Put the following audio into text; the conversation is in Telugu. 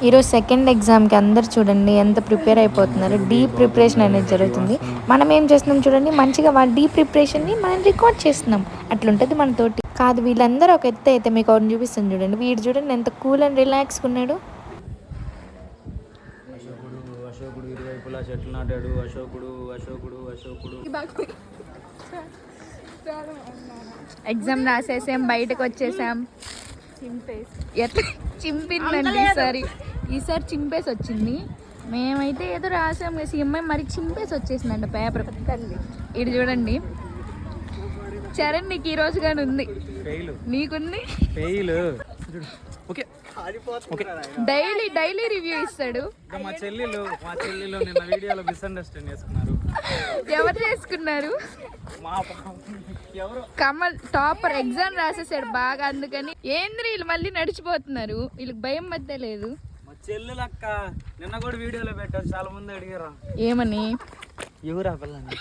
ఈరోజు సెకండ్ ఎగ్జామ్కి అందరు చూడండి ఎంత ప్రిపేర్ అయిపోతున్నారు. డీప్ ప్రిపరేషన్ అనేది జరుగుతుంది. మనం ఏం చేస్తున్నాం చూడండి, మంచిగా వాళ్ళ డీప్ ప్రిపరేషన్ని మనం రికార్డ్ చేస్తున్నాం. అట్లుంటుంది మనతోటి. కాదు, వీళ్ళందరూ ఒక ఎత్తు అయితే మీకు ఒకటి చూపిస్తాను చూడండి. వీడు చూడండి ఎంత కూల్ అండ్ రిలాక్స్గా ఉన్నాడు. అశోకుడు ఇరువైపులా చెట్లు నాటాడు. అశోకుడు ఎగ్జామ్ రాసేసాం, బయటకు వచ్చేసాం. చింపిందండి ఈసారి చింపేసి వచ్చింది. మేమైతే ఏదో రాసాం సీఎంఐ, మరి చింపేసి వచ్చేసిందంట పేపర్. ఇది చూడండి చరణ్, నీకు ఈ రోజు కానీ ఉంది, నీకుంది. డైలీ రివ్యూ ఇస్తాడు. మా చెల్లెలు నిన్న వీడియోలో మిస్అండర్స్టాండ్ చేసుకున్నారు. ఎవరు చేసుకున్నారు? కమల్ టాపర్ ఎగ్జామ్ రాసేసాడు బాగా, అందుకని ఏంద్రీ వీళ్ళు మళ్ళీ నడిచిపోతున్నారు. వీళ్ళకి భయం మధ్య లేదు. మా చెల్లెలక్క నిన్న కూడా వీడియోలో పెట్టారు, చాలా మంది అడిగారు ఏమని. ఎవరా పిల్లని